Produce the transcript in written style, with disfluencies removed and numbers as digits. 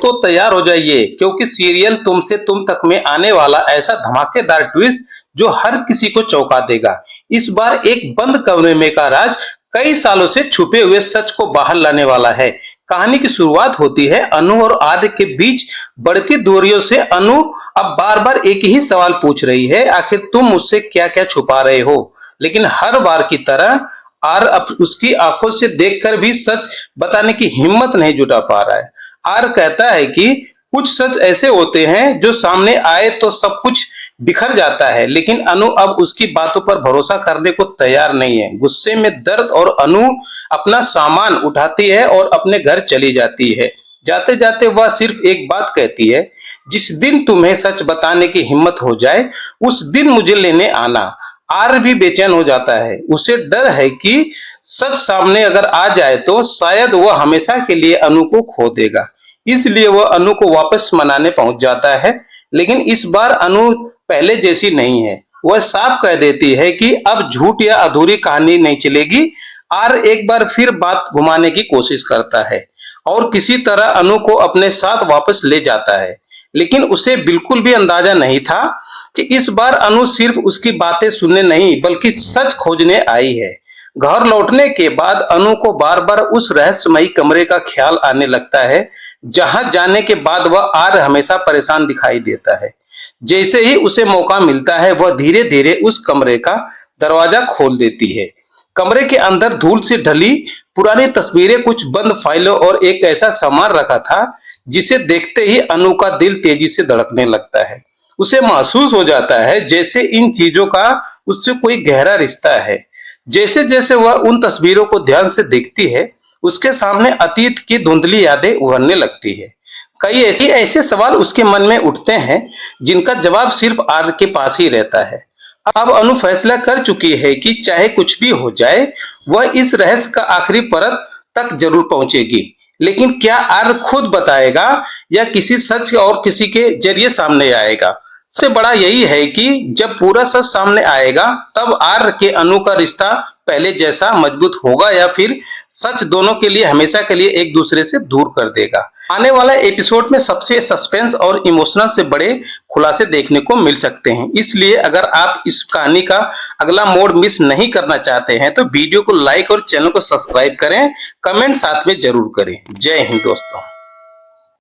दोस्तों तैयार हो जाइए, क्योंकि सीरियल तुमसे तुम तक में आने वाला ऐसा धमाकेदार ट्विस्ट जो हर किसी को चौंका देगा। इस बार एक बंद कमरे में का राज कई सालों से छुपे हुए सच को बाहर लाने वाला है। कहानी की शुरुआत होती है अनु और आर्य के बीच बढ़ती दूरियों से। अनु अब बार बार एक ही सवाल पूछ रही है, आखिर तुम मुझसे क्या क्या छुपा रहे हो। लेकिन हर बार की तरह आर्य अब उसकी आंखों से देखकर भी सच बताने की हिम्मत नहीं जुटा पा रहा है। आर कहता है कि कुछ सच ऐसे होते हैं जो सामने आए तो सब कुछ बिखर जाता है, लेकिन अनु अब उसकी बातों पर भरोसा करने को तैयार नहीं है। गुस्से में दर्द और अनु अपना सामान उठाती है और अपने घर चली जाती है। जाते जाते वह सिर्फ एक बात कहती है, जिस दिन तुम्हें सच बताने की हिम्मत हो जाए उस दिन मुझे लेने आना। आर भी बेचैन हो जाता है। उसे डर है कि सच सामने अगर आ जाए तो शायद वह हमेशा के लिए अनु को खो देगा। इसलिए वह अनु को वापस मनाने पहुंच जाता है, लेकिन इस बार अनु पहले जैसी नहीं है। वह साफ कह देती है कि अब झूठ या अधूरी कहानी नहीं चलेगी। आर एक बार फिर बात घुमाने की कोशिश करता है और किसी तरह अनु को अपने साथ वापस ले जाता है, लेकिन उसे बिल्कुल भी अंदाजा नहीं था कि इस बार अनु सिर्फ उसकी बातें सुनने नहीं बल्कि सच खोजने आई है। घर लौटने के बाद अनु को बार बार उस रहस्यमयी कमरे का ख्याल आने लगता है जहां जाने के बाद वह आर्य हमेशा परेशान दिखाई देता है। जैसे ही उसे मौका मिलता है वह धीरे धीरे उस कमरे का दरवाजा खोल देती है। कमरे के अंदर धूल से ढली पुरानी तस्वीरें, कुछ बंद फाइलों और एक ऐसा सामान रखा था जिसे देखते ही अनु का दिल तेजी से धड़कने लगता है। उसे महसूस हो जाता है जैसे इन चीजों का उससे कोई गहरा रिश्ता है। जैसे जैसे वह उन तस्वीरों को ध्यान से देखती है उसके सामने अतीत की धुंधली यादें उभरने लगती है। कई ऐसे सवाल उसके मन में उठते हैं जिनका जवाब सिर्फ आर्य के पास ही रहता है। अब अनु फैसला कर चुकी है कि चाहे कुछ भी हो जाए वह इस रहस्य का आखिरी परत तक जरूर पहुंचेगी। लेकिन क्या आर्य खुद बताएगा या किसी सच और किसी के जरिए सामने आएगा? सबसे बड़ा यही है कि जब पूरा सच सामने आएगा तब आर्य के अनु का रिश्ता पहले जैसा मजबूत होगा या फिर सच दोनों के लिए हमेशा के लिए एक दूसरे से दूर कर देगा। आने वाला एपिसोड में सबसे सस्पेंस और इमोशनल से बड़े खुलासे देखने को मिल सकते हैं। इसलिए अगर आप इस कहानी का अगला मोड़ मिस नहीं करना चाहते हैं तो वीडियो को लाइक और चैनल को सब्सक्राइब करें। कमेंट साथ में जरूर करें। जय हिंद दोस्तों।